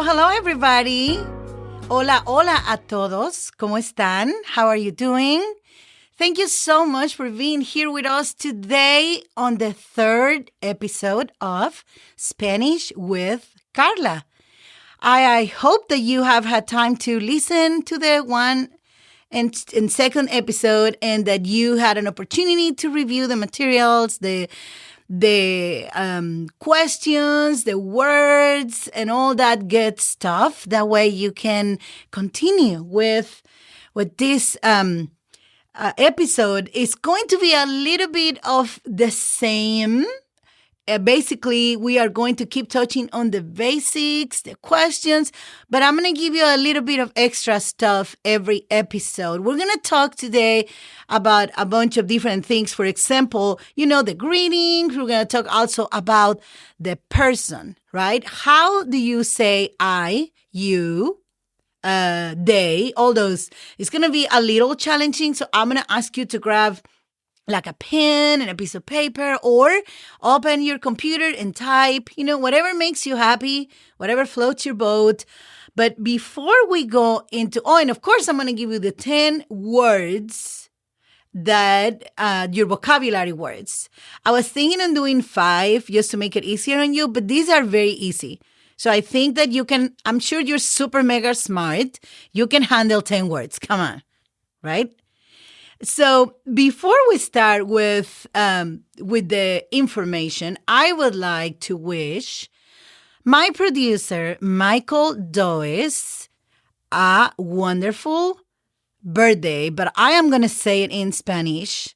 Hello, everybody. Hola, hola a todos. ¿Cómo están? How are you doing? Thank you so much for being here with us today on the third episode of Spanish with Carla. I hope that you have had time to listen to the one and second episode and that you had an opportunity to review the materials, the questions, the words, and all that good stuff. That way you can continue with this episode. It's going to be a little bit of the same. Basically, we are going to keep touching on the basics, the questions, but I'm going to give you a little bit of extra stuff every episode. We're going to talk today about a bunch of different things. For example, the greetings. We're going to talk also about the person, right? How do you say I, you, they, all those? It's going to be a little challenging, so I'm going to ask you to grab like a pen and a piece of paper or open your computer and type, whatever makes you happy, whatever floats your boat. But before we go into, and of course, I'm going to give you the 10 words that, your vocabulary words. I was thinking on doing 5 just to make it easier on you, but these are very easy. So I think that I'm sure you're super mega smart. You can handle 10 words. Come on, right? So before we start with the information, I would like to wish my producer, Michael Does, a wonderful birthday, but I am going to say it in Spanish,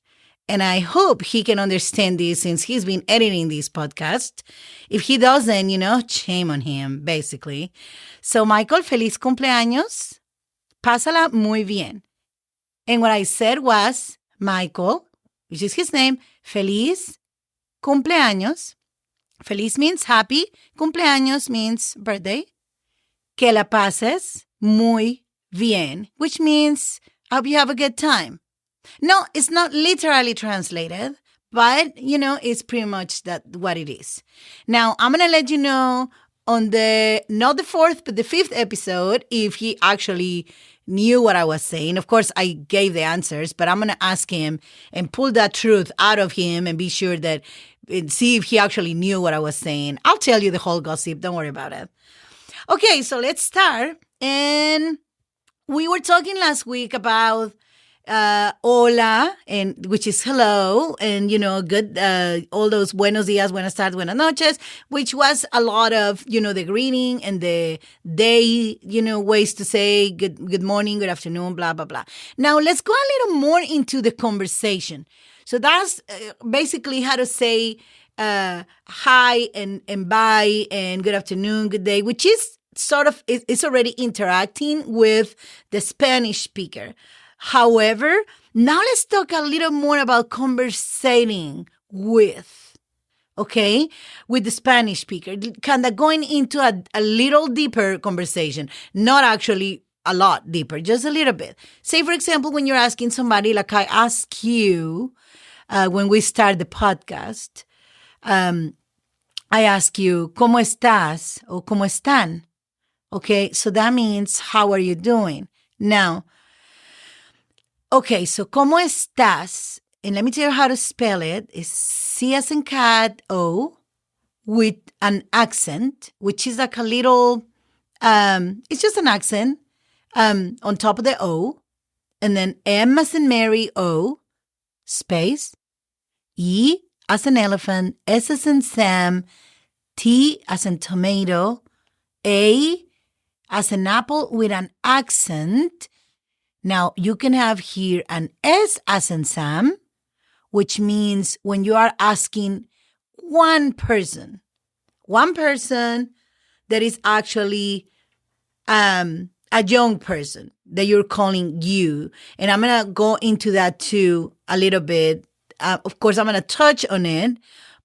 and I hope he can understand this since he's been editing this podcast. If he doesn't, shame on him, basically. So, Michael, feliz cumpleaños. Pásala muy bien. And what I said was, Michael, which is his name, feliz cumpleaños. Feliz means happy. Cumpleaños means birthday. Que la pases muy bien, which means I hope you have a good time. No, it's not literally translated, but, it's pretty much what it is. Now, I'm going to let you know on not the 4th, but the 5th episode, if he actually knew what I was saying. Of course, I gave the answers, but I'm going to ask him and pull that truth out of him and be sure and see if he actually knew what I was saying. I'll tell you the whole gossip. Don't worry about it. Okay, so let's start. And we were talking last week about hola, and which is hello, and good, all those buenos dias, buenas tardes, buenas noches, which was a lot of the greeting and the day, ways to say good morning, good afternoon, blah blah blah. Now let's go a little more into the conversation. So that's basically how to say hi and bye and good afternoon, good day, which is sort of it's already interacting with the Spanish speaker. However, now let's talk a little more about conversating with the Spanish speaker, kind of going into a little deeper conversation, not actually a lot deeper, just a little bit. Say, for example, when you're asking somebody, like I ask you when we start the podcast, I ask you, ¿Cómo estás? Or ¿Cómo están? Okay, so that means, how are you doing? Now, okay, so ¿Cómo estás? And let me tell you how to spell it. It's C as in cat, O, with an accent, which is like a little, it's just an accent on top of the O. And then M as in Mary, O, space. E as in elephant, S as in Sam, T as in tomato, A as an apple with an accent. Now, you can have here an S as in Sam, which means when you are asking one person that is actually a young person that you're calling you. And I'm going to go into that too a little bit. Of course, I'm going to touch on it,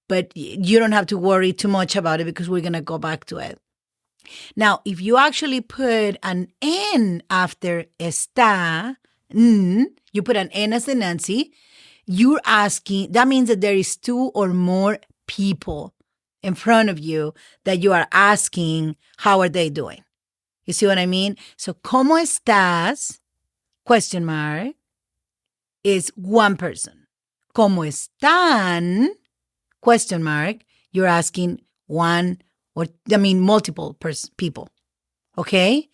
but you don't have to worry too much about it because we're going to go back to it. Now, if you actually put an N after está, you put an N as in Nancy, you're asking, that means that there is two or more people in front of you that you are asking, how are they doing? You see what I mean? So, ¿cómo estás? Question mark is one person. ¿Cómo están? Question mark. You're asking multiple people. Okay?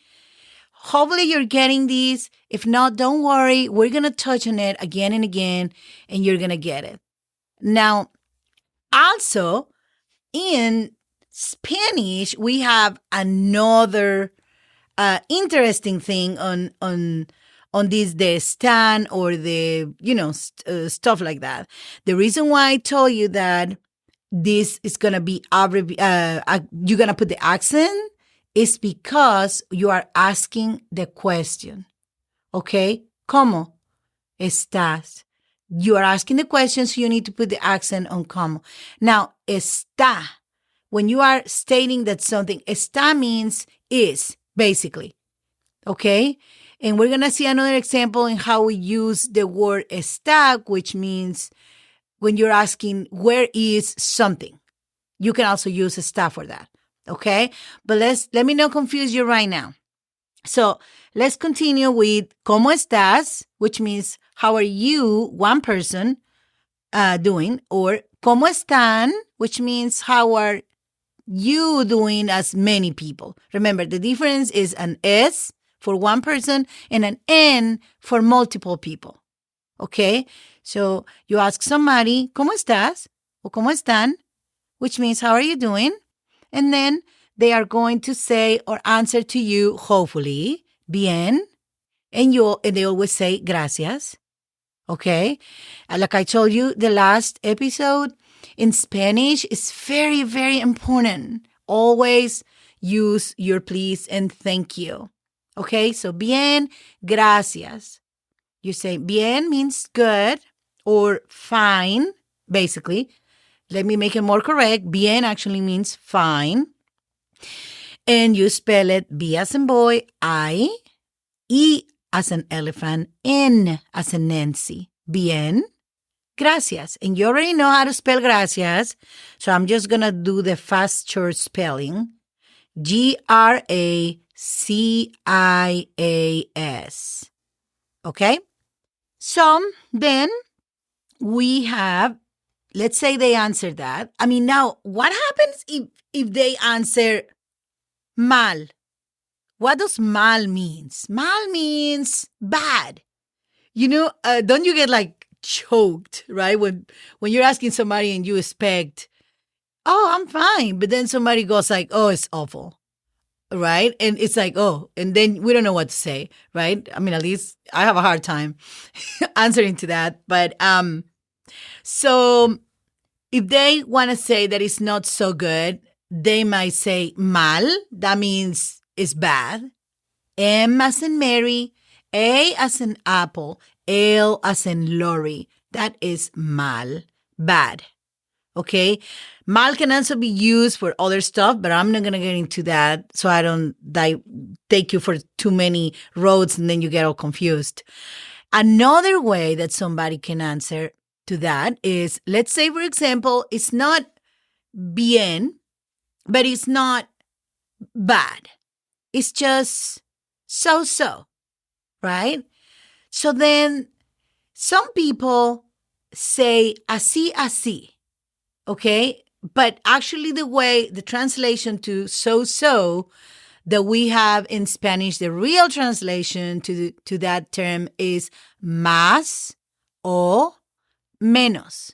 Hopefully you're getting these. If not, don't worry. We're going to touch on it again and again, and you're going to get it. Now, also, in Spanish, we have another interesting thing on this, the están or the, stuff like that. The reason why I told you that this is going to be, you're going to put the accent is because you are asking the question. Okay? ¿Cómo estás? You are asking the question, so you need to put the accent on ¿cómo? Now, está. When you are stating that something, está means is, basically. Okay? And we're going to see another example in how we use the word está, which means when you're asking where is something. You can also use está for that. Okay? But let me not confuse you right now. So let's continue with ¿cómo estás? Which means how are you, one person, doing? Or ¿cómo están? Which means how are you doing as many people? Remember, the difference is an S for one person and an N for multiple people. Okay? So you ask somebody, ¿cómo estás? Or ¿cómo están? Which means how are you doing? And then they are going to say or answer to you, hopefully, bien. And they always say gracias. Okay? Like I told you the last episode, in Spanish, it's very, very important. Always use your please and thank you. Okay? So bien, gracias. You say bien means good or fine, basically. Let me make it more correct. Bien actually means fine. And you spell it B as in boy, I, E as an elephant, N as in Nancy. Bien, gracias. And you already know how to spell gracias, so I'm just going to do the fast short spelling. Gracias. Okay? So then we have, let's say they answer that. I mean, now, what happens if they answer mal? What does mal means? Mal means bad. Don't you get like choked, right? When you're asking somebody and you expect, oh, I'm fine. But then somebody goes like, oh, it's awful, right? And it's like, oh, and then we don't know what to say, right? I mean, at least I have a hard time answering to that. But so if they want to say that it's not so good, they might say mal. That means it's bad. M as in Mary, A as in apple, L as in lorry. That is mal, bad. Okay? Mal can also be used for other stuff, but I'm not going to get into that so I don't take you for too many roads and then you get all confused. Another way that somebody can answer to that is, let's say, for example, it's not bien, but it's not bad. It's just so-so, right? So then some people say así, okay? But actually the translation to so-so that we have in Spanish, the real translation to that term is más o menos.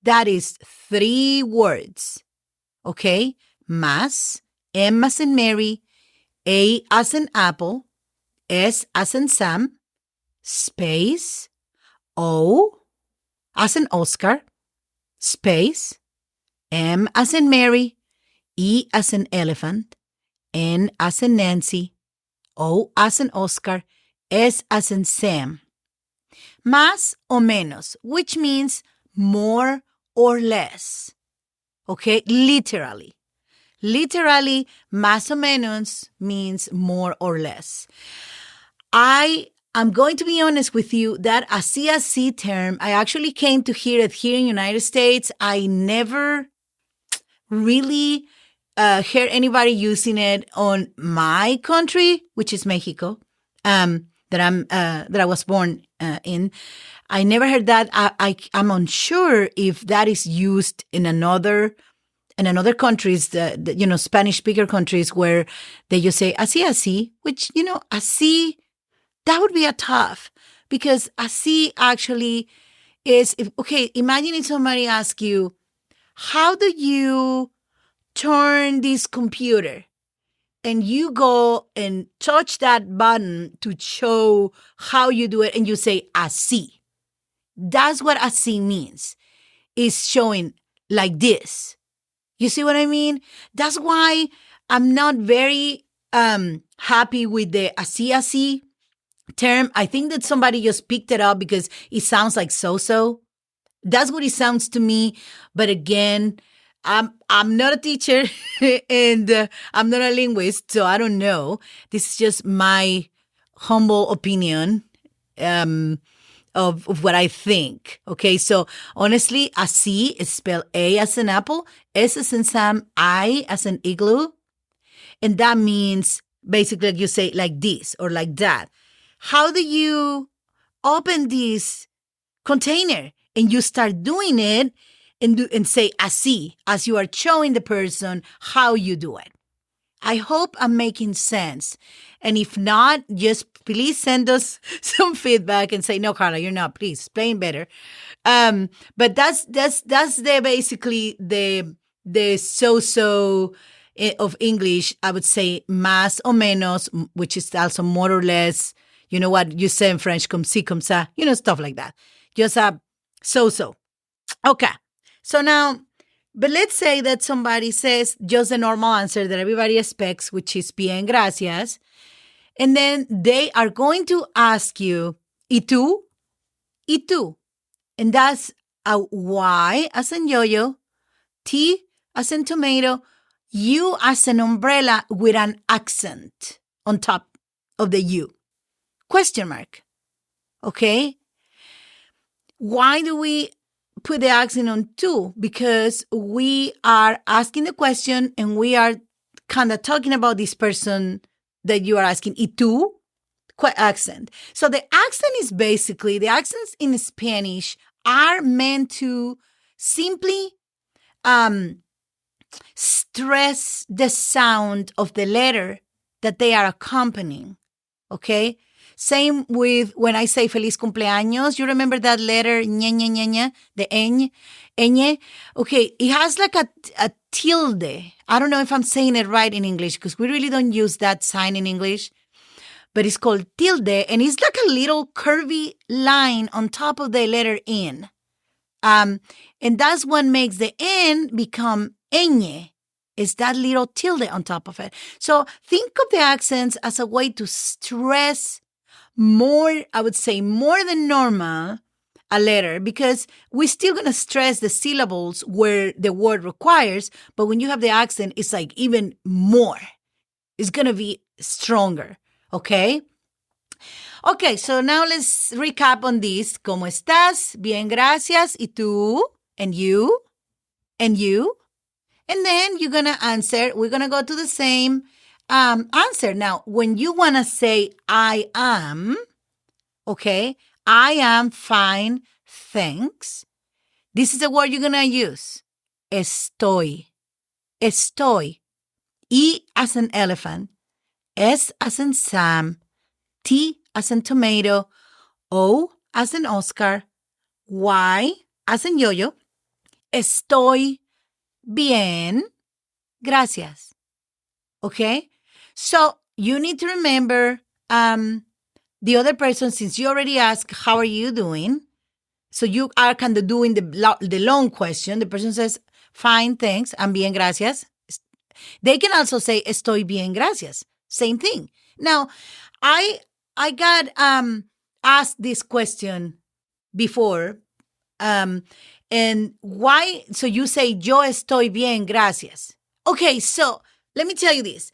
That is 3 words, okay? Más, M as in Mary, A as in apple, S as in Sam, space, O as in Oscar, space, M as in Mary, E as in elephant, N as in Nancy, O as in Oscar, S as in Sam. Más o menos, which means more or less. Okay, literally. Literally, más o menos means more or less. I'm going to be honest with you, that así term, I actually came to hear it here in the United States. I never really heard anybody using it on my country, which is Mexico, that I was born in. I never heard that. I'm unsure if that is used in another countries, the Spanish speaker countries, where they just say así, which, así, that would be a tough, because así actually is, imagine if somebody asks you, how do you turn this computer? And you go and touch that button to show how you do it, and you say así. That's what así means. It's showing like this. You see what I mean? That's why I'm not very happy with the así term. I think that somebody just picked it up because it sounds like so. That's what it sounds to me. But again, I'm not a teacher and I'm not a linguist, so I don't know. This is just my humble opinion of what I think. Okay, so honestly, así is spelled A as in apple, S as in Sam, I as in igloo. And that means basically, like you say, like this or like that. How do you open this container? And you start doing it and say así, as you are showing the person how you do it. I hope I'm making sense. And if not, just please send us some feedback and say, no, Carla, you're not. Please explain better. But that's basically the so of English. I would say más o menos, which is also more or less, you know what you say in French, comme ci, comme ça, stuff like that. Just a so. Okay. So now, but let's say that somebody says just the normal answer that everybody expects, which is bien, gracias. And then they are going to ask you, ¿y tú? ¿Y tú? And that's a Y as in yo-yo, T as in tomato, U as an umbrella with an accent on top of the U. Question mark. Okay? Why do we put the accent on tú? Because we are asking the question and we are kind of talking about this person that you are asking. ¿Y tú? Accent. So the accent is basically, the accents in Spanish are meant to simply stress the sound of the letter that they are accompanying. Okay? Same with when I say feliz cumpleaños. You remember that letter, ña, the ñ? Okay, it has like a tilde. I don't know if I'm saying it right in English because we really don't use that sign in English. But it's called tilde, and it's like a little curvy line on top of the letter N. And that's what makes the N become ñ. It's that little tilde on top of it. So think of the accents as a way to stress more, I would say more than normal, a letter, because we're still going to stress the syllables where the word requires, but when you have the accent, it's like even more. It's going to be stronger, okay? Okay, so now let's recap on this. ¿Cómo estás? Bien, gracias. ¿Y tú? And you? And you? And then you're going to answer. We're going to go to the same answer. Now, when you want to say I am, okay, I am fine, thanks. This is the word you're going to use. Estoy. Estoy. E as in elephant. S as in Sam. T as in tomato. O as in Oscar. Y as in yo-yo. Estoy bien. Gracias. Okay? So you need to remember the other person, since you already asked, how are you doing? So you are kind of doing the long question. The person says, fine, thanks, I'm bien, gracias. They can also say, estoy bien, gracias. Same thing. Now, I got asked this question before. And why? So you say, yo estoy bien, gracias. Okay, so let me tell you this.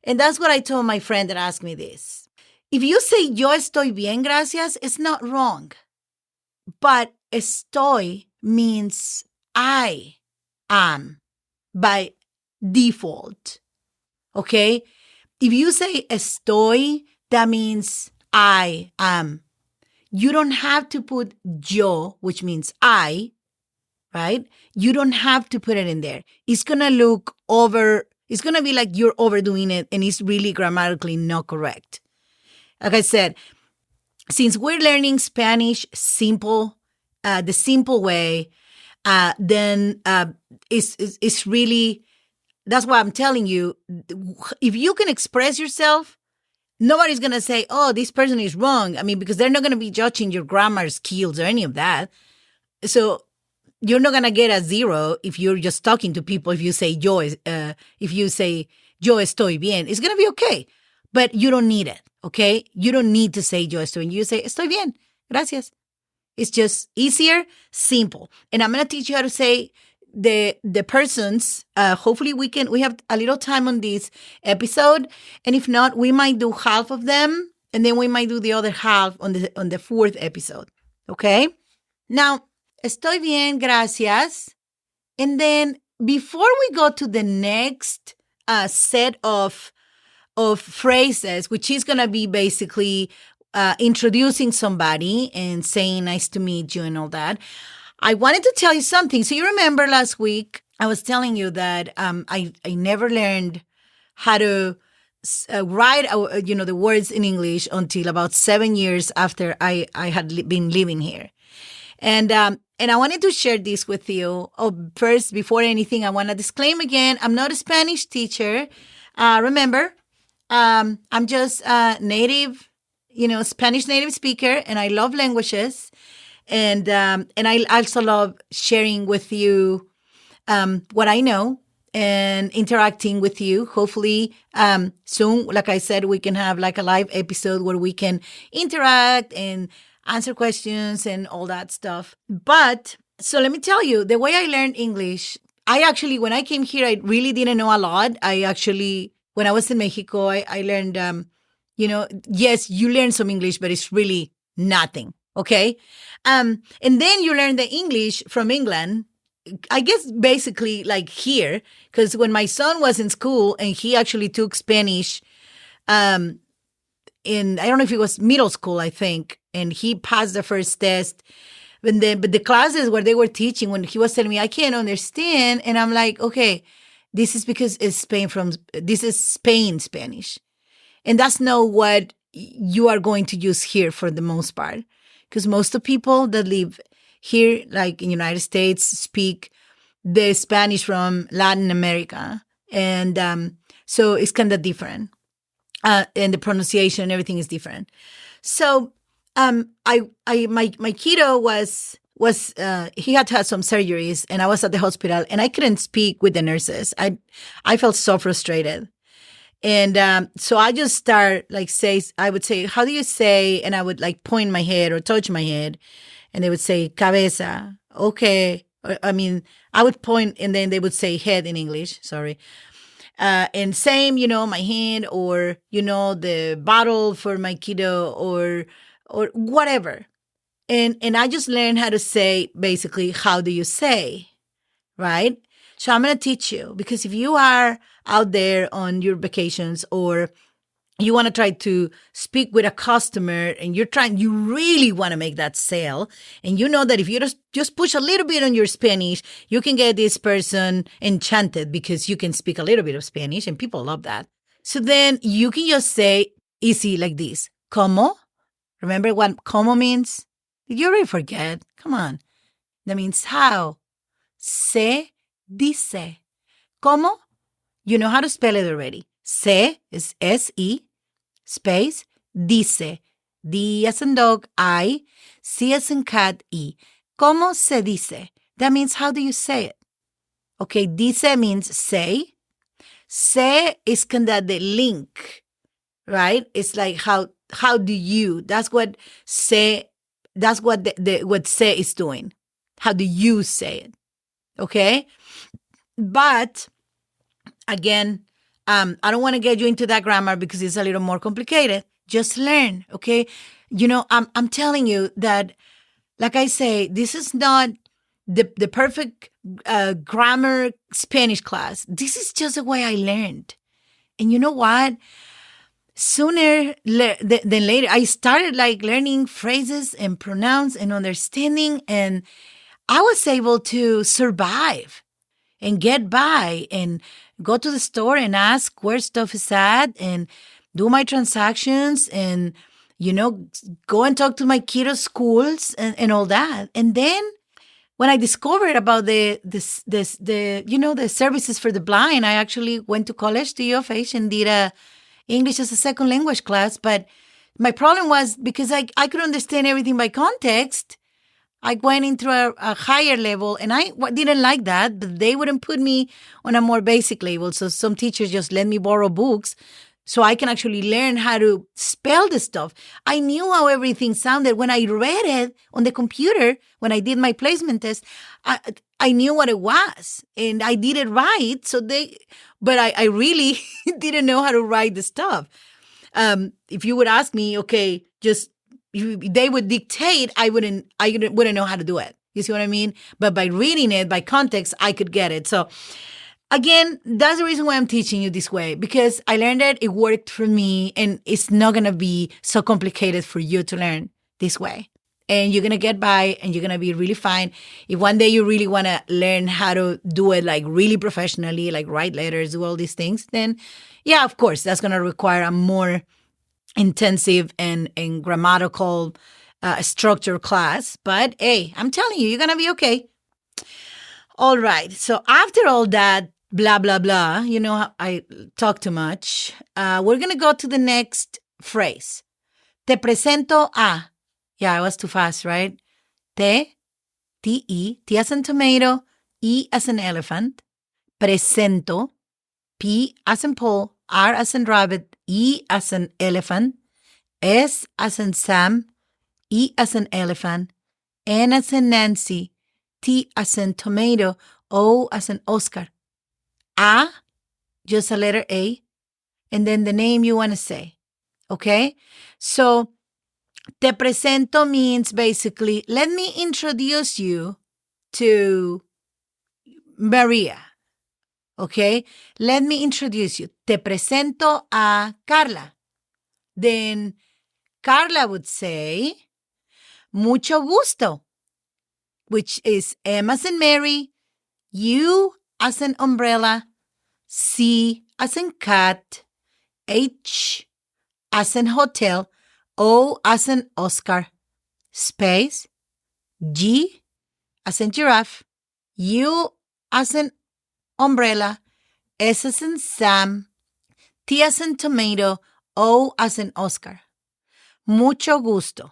And that's what I told my friend that asked me this. If you say yo estoy bien, gracias, it's not wrong. But estoy means I am. By default. Okay? If you say estoy, that means I am. You don't have to put yo, which means I, right? You don't have to put it in there. It's going to be like you're overdoing it and it's really grammatically not correct. Like I said, since we're learning Spanish simple, the simple way, then it's really, that's why I'm telling you, if you can express yourself, nobody's going to say, oh, this person is wrong. I mean, because they're not going to be judging your grammar skills or any of that. So you're not going to get a 0 if you're just talking to people. If you say yo estoy bien, it's going to be okay. But you don't need it, okay? You don't need to say yo estoy bien. You say estoy bien, gracias. It's just easier, simple. And I'm going to teach you how to say the persons. Hopefully we have a little time on this episode. And if not, we might do half of them. And then we might do the other half on the fourth episode. Okay? Now, estoy bien, gracias. And then before we go to the next set of phrases, which is going to be basically introducing somebody and saying nice to meet you and all that, I wanted to tell you something. So you remember last week, I was telling you that I never learned how to write the words in English until about 7 years after I had been living here. And I wanted to share this with you. First, before anything, I want to disclaim again, I'm not a Spanish teacher. Remember, I'm just a native, Spanish native speaker, and I love languages. And I also love sharing with you what I know and interacting with you. Hopefully, soon, like I said, we can have like a live episode where we can interact and answer questions and all that stuff. But so let me tell you, the way I learned English, when I came here, I really didn't know a lot. When I was in Mexico, I learned, yes, you learn some English, but it's really nothing. Okay. And then you learn the English from England, I guess basically like here, because when my son was in school and he actually took Spanish, I don't know if it was middle school, I think, and he passed the first test. But the classes where they were teaching, when he was telling me, I can't understand. And I'm like, okay, this is because this is Spain Spanish. And that's not what you are going to use here for the most part. Because most of the people that live here, like in the United States, speak the Spanish from Latin America. And so it's kind of different. And the pronunciation and everything is different. So my kiddo was he had to have some surgeries, and I was at the hospital, and I couldn't speak with the nurses. I felt so frustrated. And so I just start I would say, how do you say? And I would point my head or touch my head, and they would say cabeza. Okay. I would point, and then they would say head in English. Sorry. And same, my hand, or, the bottle for my kiddo, or whatever. And I just learned how to say, basically, how do you say, right? So I'm going to teach you, because if you are out there on your vacations, or you want to try to speak with a customer and you really want to make that sale, and you know that if you just push a little bit on your Spanish, you can get this person enchanted because you can speak a little bit of Spanish, and people love that. So then you can just say easy like this. Cómo? Remember what cómo means? Did you already forget? Come on. That means how. Se dice. ¿Cómo? You know how to spell it already. Se is S-E, space, dice. D as in dog, I. C as in cat, E. ¿Cómo se dice? That means how do you say it? Okay, dice means say. Se is kind of the link, right? It's like how do you? That's what se. That's what what se is doing. How do you say it? Okay, but again, I don't want to get you into that grammar because it's a little more complicated. Just learn, okay? I'm telling you that, like I say, this is not the perfect grammar Spanish class. This is just the way I learned. And you know what? Sooner than later, I started like learning phrases and pronouns and understanding, and I was able to survive and get by and go to the store and ask where stuff is at and do my transactions and, go and talk to my kiddos' schools and all that. And then when I discovered about the services for the blind, I actually went to college, to U of H, and did a English as a second language class. But my problem was because I could understand everything by context. I went into a higher level, and I didn't like that, but they wouldn't put me on a more basic level. So some teachers just let me borrow books so I can actually learn how to spell the stuff. I knew how everything sounded. When I read it on the computer, when I did my placement test, I knew what it was, and I did it right. But I really didn't know how to write the stuff. If you would ask me, okay, just if they would dictate, I wouldn't know how to do it. You see what I mean? But by reading it, by context, I could get it. So again, that's the reason why I'm teaching you this way, because I learned it worked for me, and it's not going to be so complicated for you to learn this way. And you're going to get by, and you're going to be really fine. If one day you really want to learn how to do it like really professionally, like write letters, do all these things, then yeah, of course, that's going to require a more intensive and grammatical structure class. But hey, I'm telling you, you're going to be okay. All right. So after all that, blah, blah, blah, I talk too much. We're going to go to the next phrase. Te presento a. Yeah, I was too fast, right? T-E, T as in tomato, E as in elephant. Presento, P as in Paul, R as in rabbit, E as in elephant. S as in Sam, E as in elephant. N as in Nancy, T as in tomato, O as in Oscar. A, just a letter A, and then the name you want to say, okay? So, te presento means basically, let me introduce you to Maria, okay? Let me introduce you. Te presento a Carla. Then Carla would say, mucho gusto, which is M as in Mary, U as in umbrella, C as in cat, H as in hotel, O as in Oscar, space, G as in giraffe, U as in umbrella, S as in Sam, T as in tomato, O as in Oscar. Mucho gusto.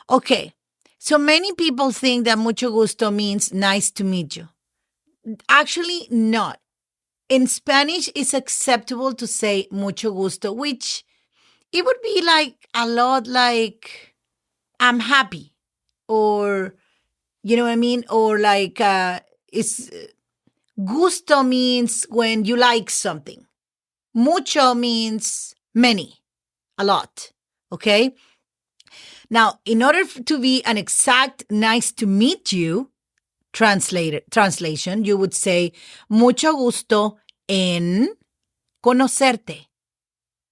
Okay, so many people think that mucho gusto means nice to meet you. Actually, not. In Spanish, it's acceptable to say mucho gusto, which it would be like a lot like I'm happy, or you know what I mean? Or like it's gusto means when you like something. Mucho means many, a lot, okay? Now, in order to be an exact nice to meet you translation, you would say mucho gusto en conocerte.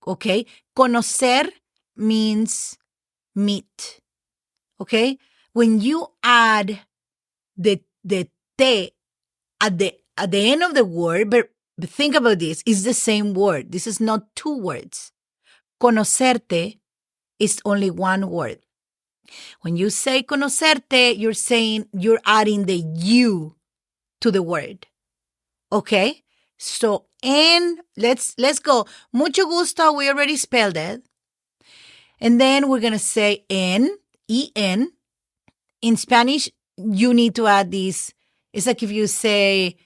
Okay? Conocer means meet. Okay? When you add the te at the end of the word, but think about this, it's the same word. This is not two words. Conocerte is only one word. When you say conocerte, you're adding the you to the word. Okay? So, let's go. Mucho gusto, we already spelled it. And then we're going to say en, en. In Spanish, you need to add this. It's like if you say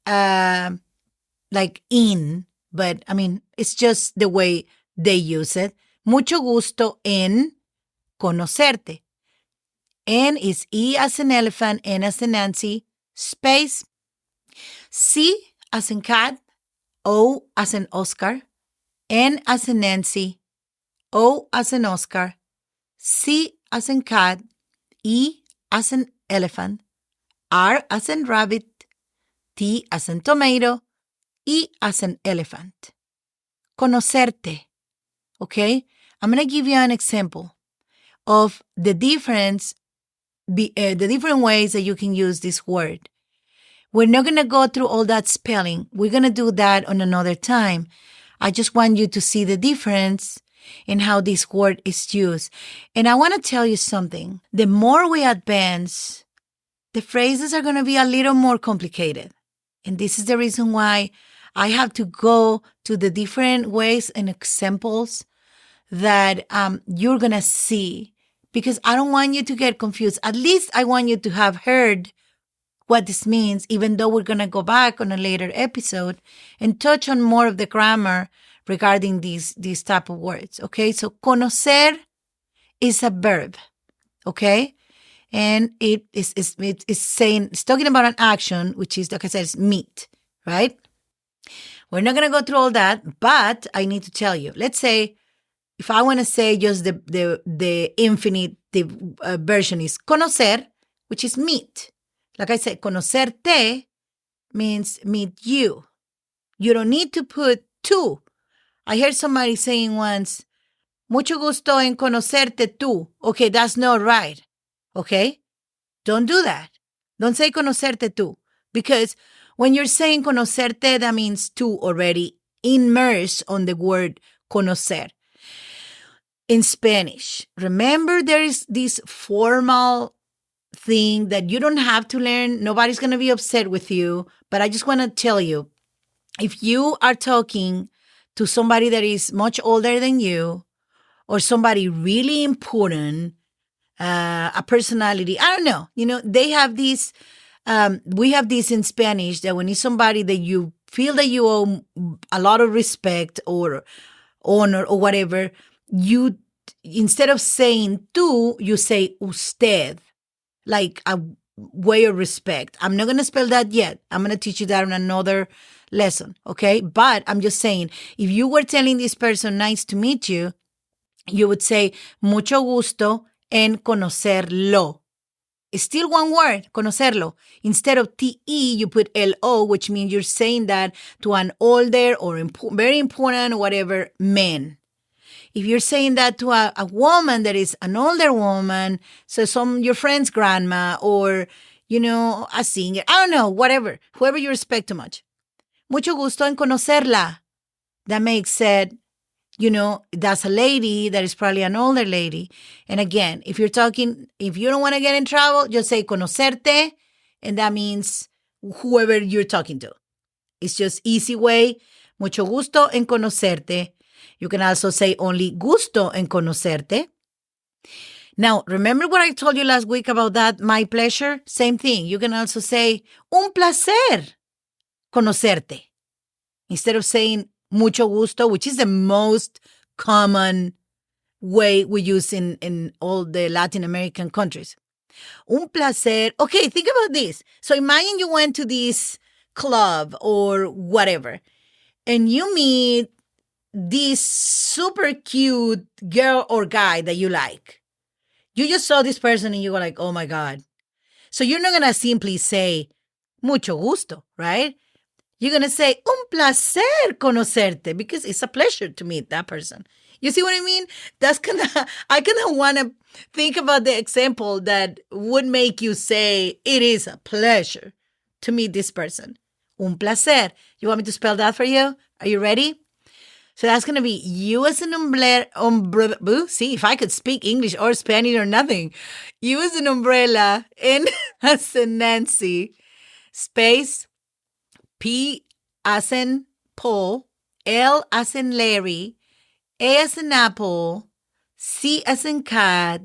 like in, but I mean, it's just the way they use it. Mucho gusto en conocerte. N is E as in elephant, N as in Nancy, space, C as in cat, O as in Oscar, N as in Nancy, O as in Oscar, C as in cat, E as in elephant, R as in rabbit, T as in tomato, E as in elephant. Conocerte. Okay? I'm going to give you an example of the different ways that you can use this word. We're not going to go through all that spelling. We're going to do that on another time. I just want you to see the difference in how this word is used. And I want to tell you something. The more we advance, the phrases are going to be a little more complicated. And this is the reason why I have to go to the different ways and examples that you're going to see, because I don't want you to get confused. At least I want you to have heard what this means, even though we're going to go back on a later episode and touch on more of the grammar regarding these type of words. Okay, so conocer is a verb. Okay, and it's saying, it's talking about an action, which is, like I said, it's meet, right? We're not going to go through all that, but I need to tell you. Let's say, if I want to say just the infinitive version is conocer, which is meet. Like I said, conocerte means meet you. You don't need to put tú. I heard somebody saying once, mucho gusto en conocerte tú. Okay, that's not right. Okay? Don't do that. Don't say conocerte tú. Because when you're saying conocerte, that means tú already immersed on the word conocer. In Spanish, remember there is this formal thing that you don't have to learn. Nobody's going to be upset with you. But I just want to tell you, if you are talking to somebody that is much older than you, or somebody really important, a personality, I don't know, they have these, we have this in Spanish, that when it's somebody that you feel that you owe a lot of respect or honor or whatever, you, instead of saying tú, you say usted, like a way of respect. I'm not going to spell that yet. I'm going to teach you that on another lesson, okay? But I'm just saying, if you were telling this person, nice to meet you, you would say, mucho gusto en conocerlo. It's still one word, conocerlo. Instead of T-E, you put L-O, which means you're saying that to an older or very important or whatever man. If you're saying that to a woman that is an older woman, so your friend's grandma or, a singer, I don't know, whatever, whoever you respect too much. Mucho gusto en conocerla. That makes it, that's a lady that is probably an older lady. And again, if you don't want to get in trouble, just say conocerte, and that means whoever you're talking to. It's just easy way. Mucho gusto en conocerte. You can also say only gusto en conocerte. Now, remember what I told you last week about that, my pleasure? Same thing. You can also say un placer conocerte. Instead of saying mucho gusto, which is the most common way we use in all the Latin American countries. Un placer. Okay, think about this. So imagine you went to this club or whatever, and you meet this super cute girl or guy that you like. You just saw this person and you were like, oh my God. So you're not going to simply say mucho gusto, right? You're going to say un placer conocerte, because it's a pleasure to meet that person. You see what I mean? I kind of want to think about the example that would make you say it is a pleasure to meet this person. Un placer. You want me to spell that for you? Are you ready? So that's going to be U as an umbrella. See, if I could speak English or Spanish or nothing. U as an umbrella, N as in Nancy, space, P as in Paul, L as in Larry, A as in apple, C as in cat,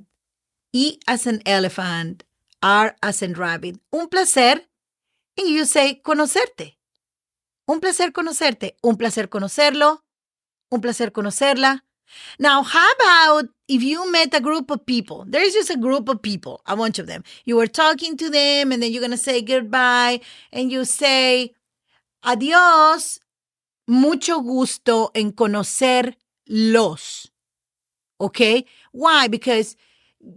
E as in elephant, R as in rabbit. Un placer. And you say conocerte. Un placer conocerte. Un placer conocerlo. Un placer conocerla. Now, how about if you met a group of people? There is just a group of people, a bunch of them. You were talking to them, and then you're going to say goodbye, and you say, adiós, mucho gusto en conocerlos. Okay? Why? Because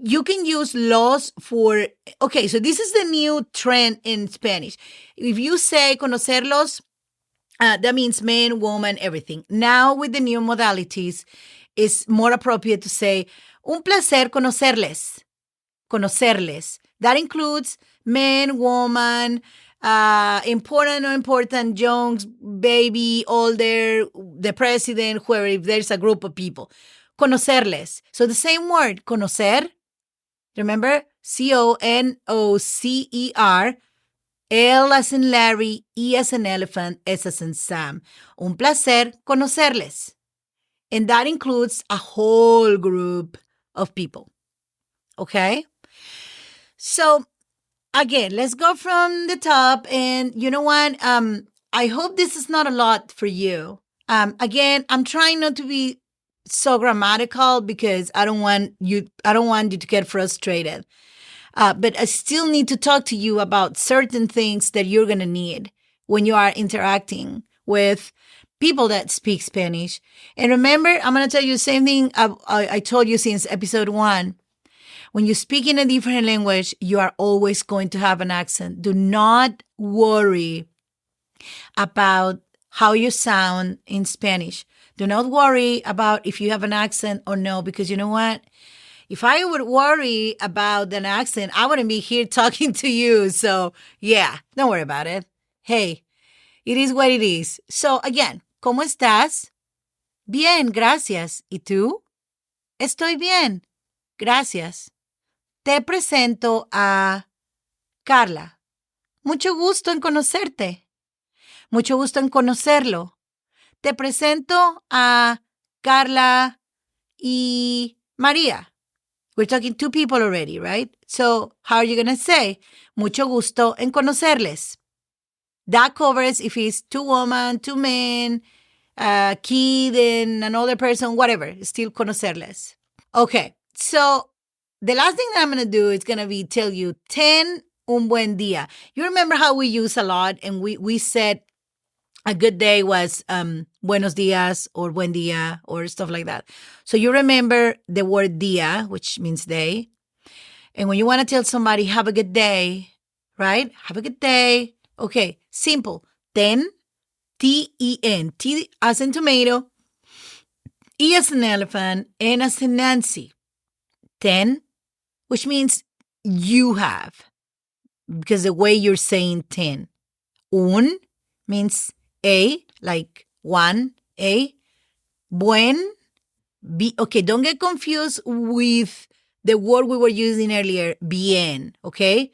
you can use los for, okay, so this is the new trend in Spanish. If you say conocerlos, that means man, woman, everything. Now with the new modalities, it's more appropriate to say, un placer conocerles. Conocerles. That includes man, woman, important or important, young, baby, older, the president, whoever, if there's a group of people. Conocerles. So the same word, conocer, remember? C-O-N-O-C-E-R, L as in Larry, E as in elephant, S as in Sam. Un placer conocerles. And that includes a whole group of people. Okay? So, again, let's go from the top. And you know what? I hope this is not a lot for you. Again, I'm trying not to be so grammatical because I don't want you to get frustrated. But I still need to talk to you about certain things that you're going to need when you are interacting with people that speak Spanish. And remember, I'm going to tell you the same thing I told you since episode 1. When you speak in a different language, you are always going to have an accent. Do not worry about how you sound in Spanish. Do not worry about if you have an accent or no, because you know what? If I would worry about an accent, I wouldn't be here talking to you. So, yeah, don't worry about it. Hey, it is what it is. So, again, ¿cómo estás? Bien, gracias. ¿Y tú? Estoy bien. Gracias. Te presento a Carla. Mucho gusto en conocerte. Mucho gusto en conocerlo. Te presento a Carla y María. We're talking 2 people already, right? So how are you going to say? Mucho gusto en conocerles. That covers if it's 2 women, 2 men, a kid and another person, whatever. Still conocerles. Okay, so the last thing that I'm going to do is going to be tell you 10 un buen día. You remember how we use a lot and we said a good day was buenos días or buen día or stuff like that. So you remember the word día, which means day. And when you want to tell somebody, have a good day, right? Have a good day. Okay, simple. Ten, T-E-N. T as in tomato, E as in elephant, N as in Nancy. 10, which means you have, because the way you're saying 10. Un means a, like 1, a. Buen, B. Okay, don't get confused with the word we were using earlier, bien, okay?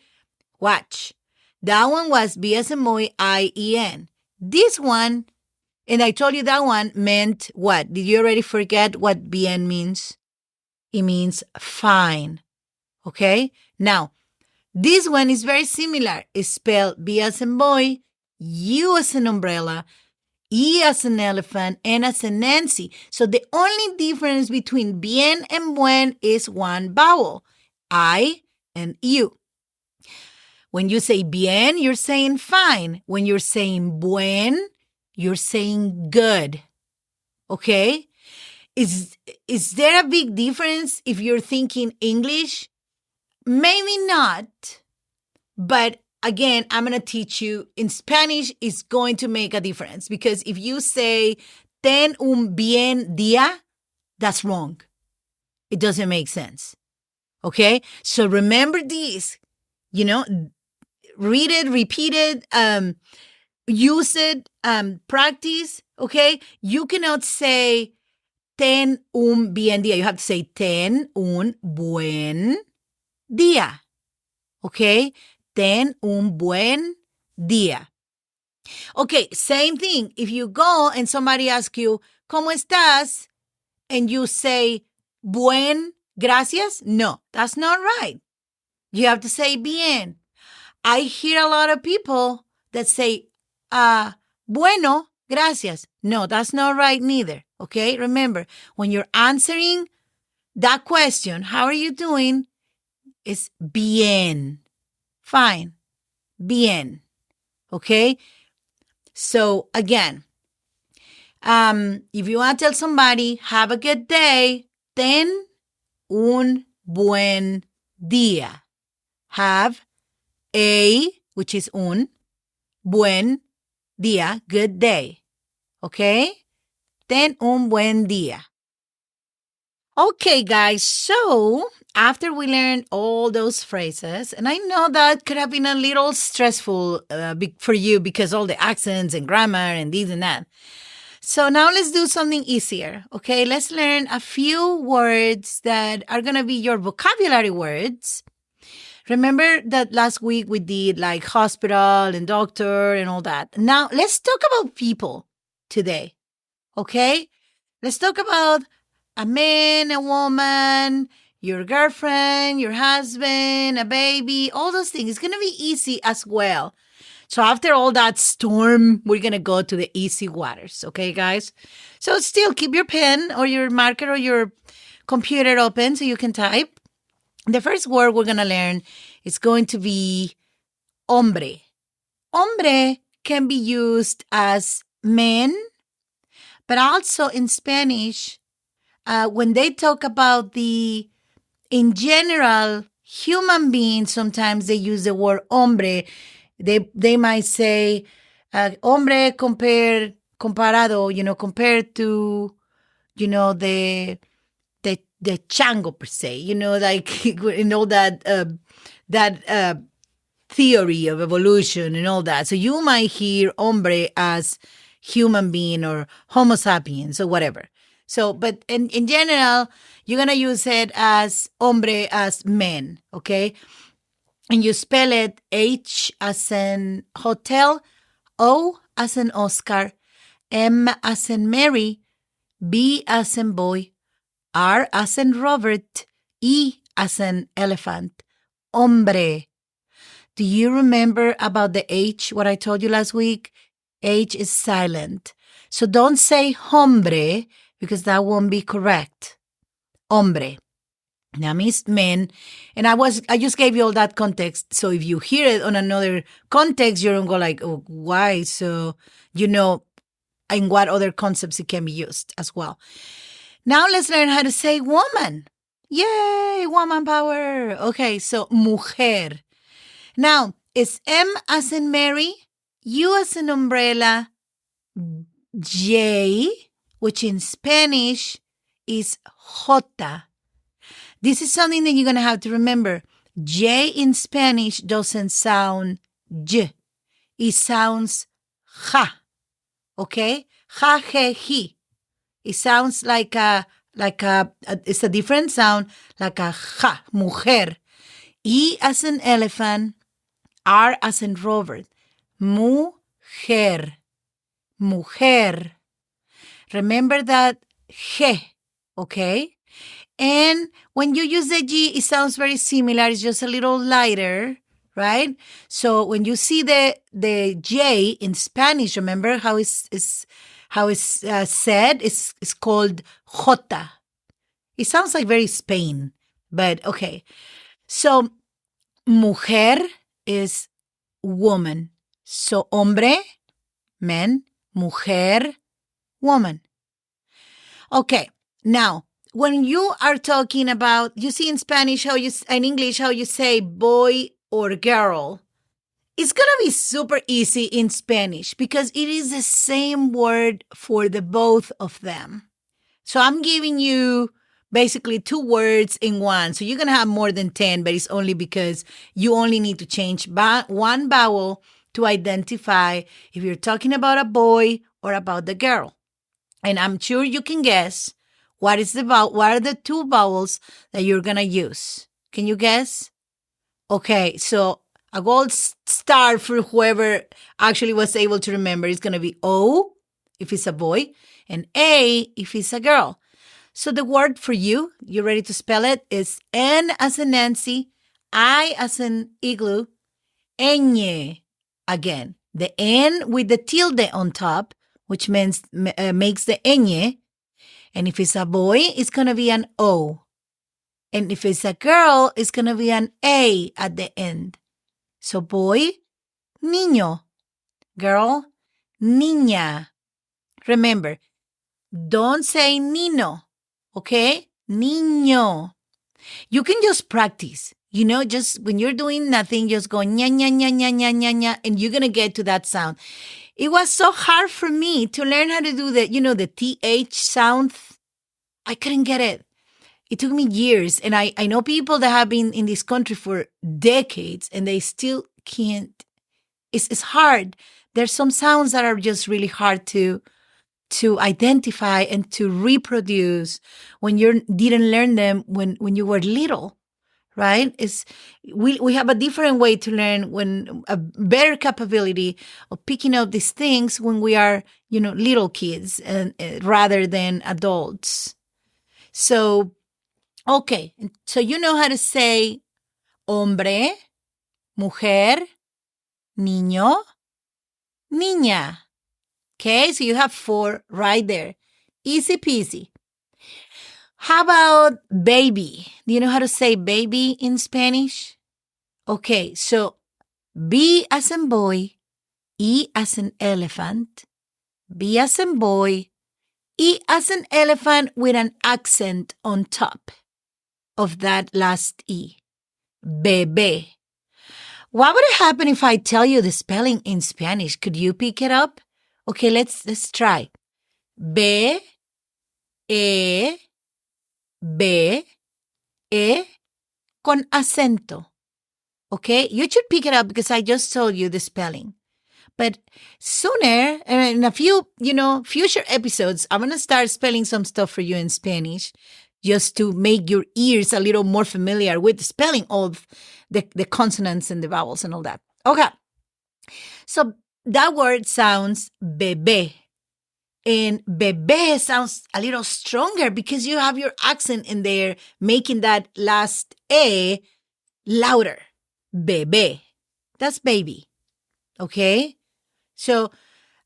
Watch. That one was B as in boy, I-E-N. This one, and I told you that one meant what? Did you already forget what bien means? It means fine, okay? Now, this one is very similar. It's spelled B as in boy, U as an umbrella, E as an elephant, N as in Nancy. So the only difference between bien and buen is one vowel, I and U. When you say bien, you're saying fine. When you're saying buen, you're saying good. Okay? Is there a big difference if you're thinking English? Maybe not. But again, I'm going to teach you in Spanish, it's going to make a difference. Because if you say, ten un bien día, that's wrong. It doesn't make sense. Okay? So remember this. Read it, repeat it, use it, practice. Okay? You cannot say, ten un bien día. You have to say, ten un buen día. Okay? Ten un buen día. Okay, same thing. If you go and somebody asks you, ¿Cómo estás? And you say, buen, gracias. No, that's not right. You have to say bien. I hear a lot of people that say, bueno, gracias. No, that's not right neither. Okay, remember, when you're answering that question, how are you doing? It's bien. Fine. Bien. Okay? So, again, if you want to tell somebody, have a good day, ten un buen día. Have a, which is un, buen día, good day. Okay? Ten un buen día. Okay, guys, so after we learned all those phrases, and I know that could have been a little stressful for you because all the accents and grammar and this and that. So now let's do something easier, okay? Let's learn a few words that are going to be your vocabulary words. Remember that last week we did like hospital and doctor and all that. Now let's talk about people today, okay? Let's talk about a man, a woman, your girlfriend, your husband, a baby, all those things. It's going to be easy as well. So after all that storm, we're going to go to the easy waters. Okay, guys? So still keep your pen or your marker or your computer open so you can type. The first word we're going to learn is going to be hombre. Hombre can be used as man, but also in Spanish, when they talk about in general, human beings, sometimes they use the word hombre. They might say, hombre comparado, compared to, the chango per se, like in all that theory of evolution and all that. So you might hear hombre as human being or homo sapiens or whatever. So, but in general, you're going to use it as hombre as men, okay? And you spell it H as in hotel, O as in Oscar, M as in Mary, B as in boy, R as in Robert, E as in elephant, hombre. Do you remember about the H, what I told you last week? H is silent. So don't say hombre because that won't be correct. Hombre. That means men. And I just gave you all that context. So if you hear it on another context, you don't go like, oh, why? So you know in what other concepts it can be used as well. Now let's learn how to say woman. Yay, woman power. Okay, so mujer. Now, it's M as in Mary, U as in umbrella, J, which in Spanish is J. This is something that you're going to have to remember. J in Spanish doesn't sound J. It sounds ja. Okay? Ja, je, he. It sounds like it's a different sound, like a ja, mujer. E as in elephant, R as in Robert. Mujer. Mujer. Remember that je, okay? And when you use the G, it sounds very similar. It's just a little lighter, right? So when you see the J in Spanish, remember how it's said? It's called Jota. It sounds like very Spain, but okay. So mujer is woman. So hombre, man, mujer, woman. Okay, now when you are talking about, you see in Spanish in English how you say boy or girl, it's going to be super easy in Spanish because it is the same word for the both of them. So I'm giving you basically two words in one. So you're going to have more than 10, but it's only because you only need to change one vowel to identify if you're talking about a boy or about the girl. And I'm sure you can guess what are the two vowels that you're going to use. Can you guess? Okay, so a gold star for whoever actually was able to remember is going to be O if it's a boy and A if it's a girl. So the word for you ready to spell it, is N as in Nancy, I as in igloo, ñ again. The N with the tilde on top, which makes the ñ. And if it's a boy, it's going to be an O. And if it's a girl, it's going to be an A at the end. So boy, niño. Girl, niña. Remember, don't say nino, okay? Niño. You can just practice, just when you're doing nothing, just go nya, nya, nya, nya, nya, nya, nya, and you're going to get to that sound. It was so hard for me to learn how to do the TH sound. I couldn't get it. It took me years. And I know people that have been in this country for decades and they still can't. It's hard. There's some sounds that are just really hard to identify and to reproduce when you didn't learn them when you were little, right? We have a different way to learn, when a better capability of picking up these things when we are, little kids and rather than adults. So, okay. So you know how to say hombre, mujer, niño, niña. Okay, so you have 4 right there. Easy peasy. How about baby? Do you know how to say baby in Spanish? Okay, so B as in boy, E as in elephant, B as in boy, E as in elephant with an accent on top of that last E. Bebé. What would happen if I tell you the spelling in Spanish? Could you pick it up? Okay, let's try. B, E, B, E, con acento. Okay, you should pick it up because I just told you the spelling. But sooner, in a few, future episodes, I'm going to start spelling some stuff for you in Spanish just to make your ears a little more familiar with the spelling of the consonants and the vowels and all that. Okay, so that word sounds bebé. And bebé sounds a little stronger because you have your accent in there, making that last E louder. Bebé. That's baby. Okay? So,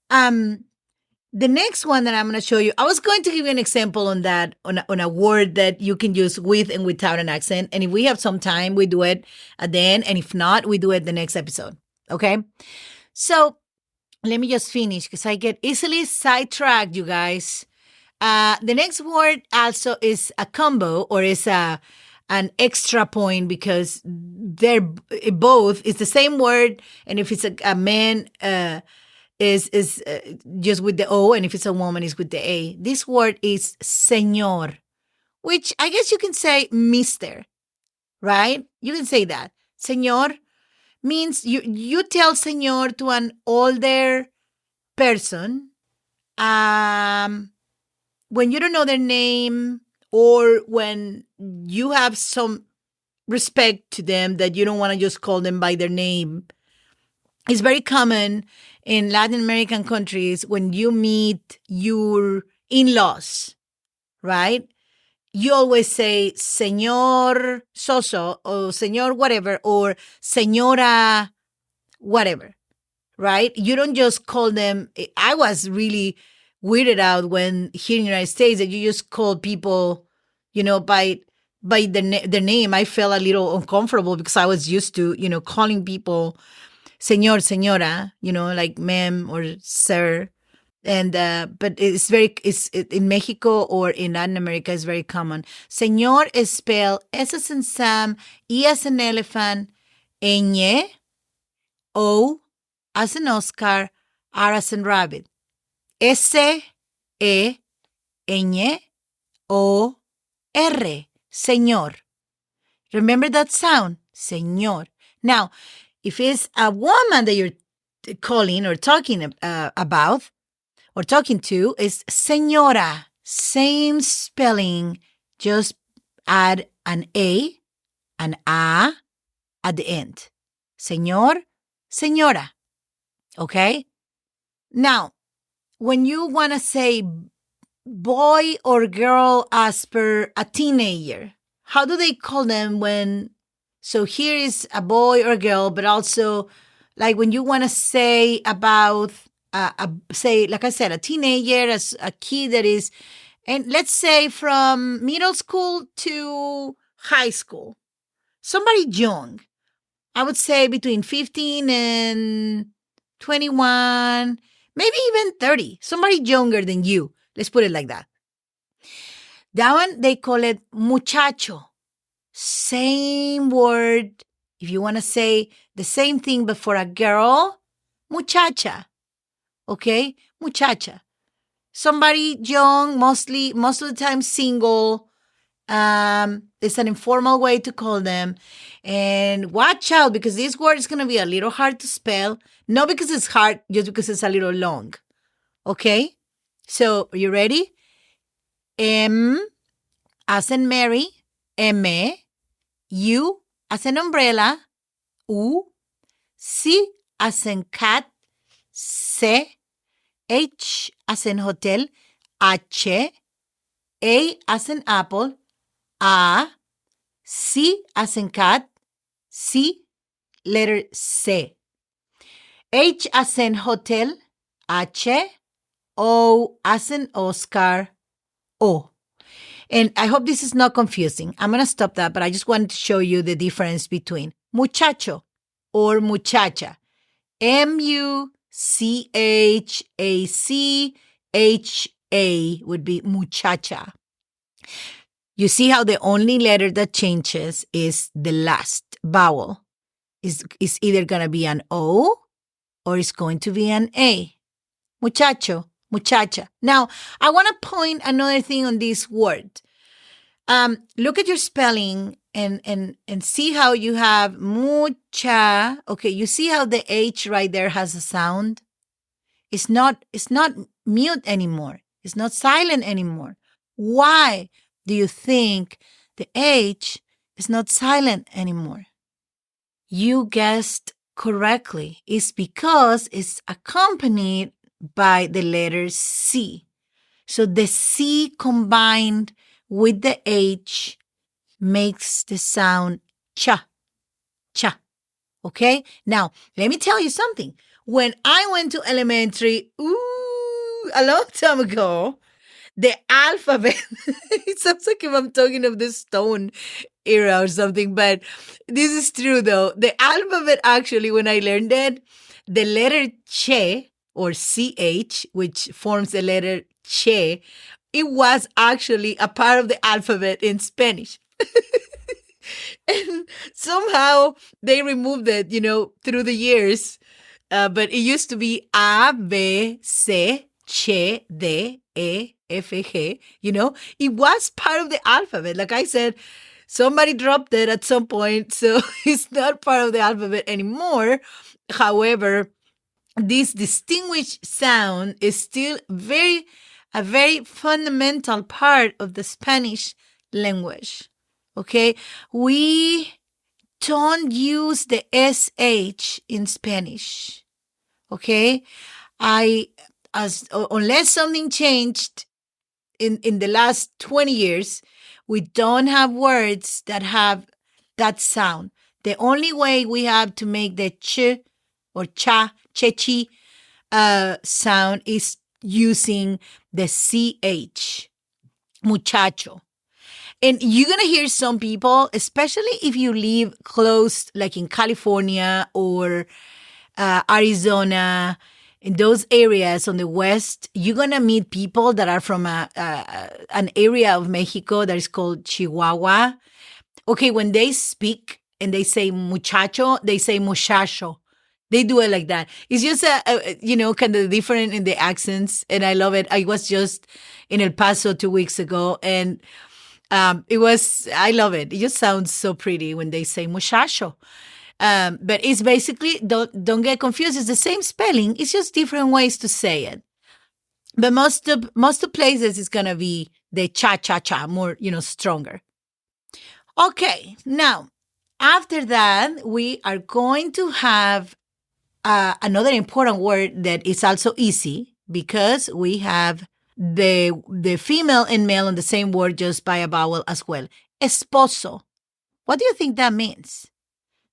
the next one that I'm going to show you, I was going to give you an example on that, on a word that you can use with and without an accent. And if we have some time, we do it at the end. And if not, we do it the next episode. Okay? So, let me just finish because I get easily sidetracked, you guys. The next word also is a combo, or is an extra point, because they're both, it's the same word. And if it's a man, is just with the O, and if it's a woman, it's with the A. This word is señor, which I guess you can say mister, right? You can say that. Señor means you tell señor to an older person when you don't know their name, or when you have some respect to them that you don't want to just call them by their name. It's very common in Latin American countries when you meet your in-laws, right? You always say señor so-so, or señor whatever, or señora whatever, right? You don't just call them. I was really weirded out when here in the United States that you just call people, by their name. I felt a little uncomfortable because I was used to, calling people señor, señora, like ma'am or sir. And but it's in Mexico or in Latin America is very common. Señor is spelled S as in Sam, E as in elephant, ñ, O as in Oscar, R as in rabbit. S, E, ñ, O, R. Señor. Remember that sound? Señor. Now, if it's a woman that you're calling or talking about, or talking to, is señora. Same spelling, just add an A, an A at the end. Señor, señora. Okay? Now, when you want to say boy or girl as per a teenager, how do they call them when... So here is a boy or girl, but also like when you want to say about... say, like I said, a teenager, as a kid that is, and let's say from middle school to high school, somebody young, I would say between 15 and 21, maybe even 30, somebody younger than you. Let's put it like that. That one, they call it muchacho. Same word. If you want to say the same thing but for a girl, muchacha. Okay? Muchacha. Somebody young, most of the time single. It's an informal way to call them. And watch out because this word is going to be a little hard to spell. Not because it's hard, just because it's a little long. Okay? So, are you ready? M as in Mary, M. U as in umbrella, U. C as in cat, C. H as in hotel, H. A as in apple, A. C as in cat, C. Letter C. H as in hotel, H. O as in Oscar, O. And I hope this is not confusing. I'm going to stop that, but I just wanted to show you the difference between muchacho or muchacha. M-U-C-H-A-C-H-A would be muchacha. You see how the only letter that changes is the last vowel. Is either going to be an O or it's going to be an A. Muchacho. Muchacha. Now, I want to point another thing on this word. Look at your spelling and see how you have mucha. Okay, you see how the H right there has a sound? It's not mute anymore. It's not silent anymore. Why do you think the H is not silent anymore? You guessed correctly. It's because it's accompanied by the letter C. So the C combined with the H makes the sound cha, cha. Okay? Now, let me tell you something. When I went to elementary, a long time ago, the alphabet, it sounds like if I'm talking of the stone era or something, but this is true though. The alphabet actually, when I learned it, the letter che, or CH, which forms the letter che, it was actually a part of the alphabet in Spanish. And somehow they removed it, through the years. But it used to be A, B, C, Che, D, E, F, G, It was part of the alphabet. Like I said, somebody dropped it at some point, so it's not part of the alphabet anymore. However, this distinguished sound is still a very fundamental part of the Spanish language. Okay? We don't use the SH in Spanish. Okay? Unless something changed in the last 20 years, we don't have words that have that sound. The only way we have to make the ch or cha, chechi sound is using the CH, muchacho. And you're going to hear some people, especially if you live close, like in California or Arizona, in those areas on the west, you're going to meet people that are from an area of Mexico that is called Chihuahua. Okay, when they speak and they say muchacho, they say muchacho. They do it like that. It's just, kind of different in the accents, and I love it. I was just in El Paso 2 weeks ago, and I love it. It just sounds so pretty when they say muchacho. But it's basically, don't get confused. It's the same spelling. It's just different ways to say it. But most of places it's going to be the cha-cha-cha, more, stronger. Okay. Now, after that, we are going to have another important word that is also easy because we have the female and male on the same word just by a vowel as well. Esposo. What do you think that means?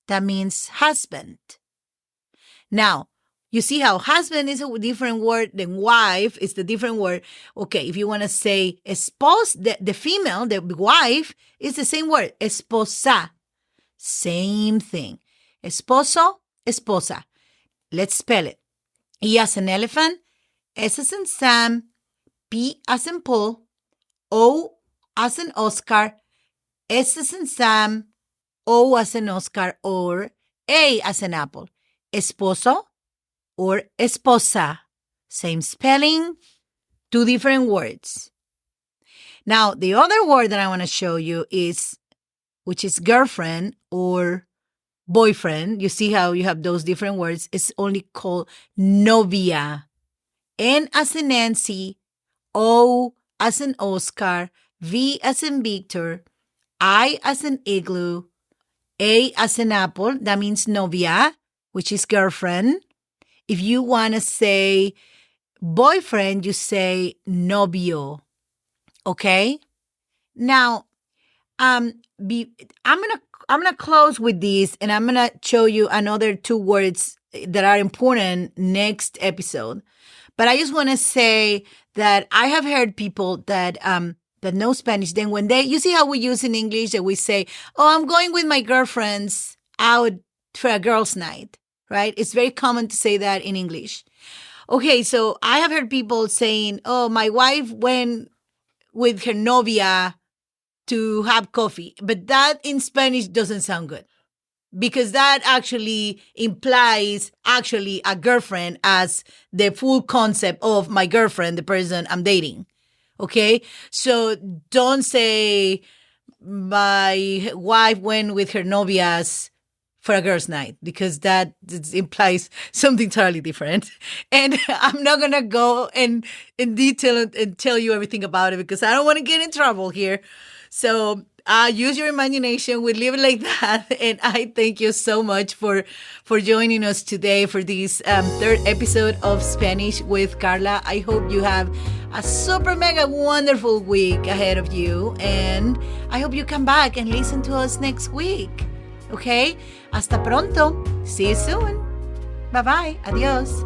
That means husband. Now, you see how husband is a different word than wife is the different word. Okay, if you want to say esposa, the female, the wife, is the same word. Esposa. Same thing. Esposo, esposa. Let's spell it. E as in elephant, S as in Sam, P as in Paul, O as in Oscar, S as in Sam, O as in Oscar, or A as in apple. Esposo or esposa. Same spelling, two different words. Now, the other word that I want to show you is, which is girlfriend or boyfriend. You see how you have those different words. It's only called novia. N as in Nancy, O as in Oscar, V as in Victor, I as in igloo, A as in apple. That means novia, which is girlfriend. If you want to say boyfriend, you say novio. Okay? Now, I'm gonna close with this, and I'm gonna show you another two words that are important next episode. But I just want to say that I have heard people that know Spanish. Then when you see how we use in English that we say, "Oh, I'm going with my girlfriends out for a girls' night," right? It's very common to say that in English. Okay, so I have heard people saying, "Oh, my wife went with her novia to have coffee," but that in Spanish doesn't sound good, because that actually implies actually a girlfriend as the full concept of my girlfriend, the person I'm dating. Okay? So don't say my wife went with her novias for a girls' night, because that implies something totally different. And I'm not going to go in detail and tell you everything about it, because I don't want to get in trouble here. So use your imagination. We leave it like that. And I thank you so much for joining us today for this third episode of Spanish with Carla. I hope you have a super mega wonderful week ahead of you. And I hope you come back and listen to us next week. Okay? Hasta pronto. See you soon. Bye-bye. Adios.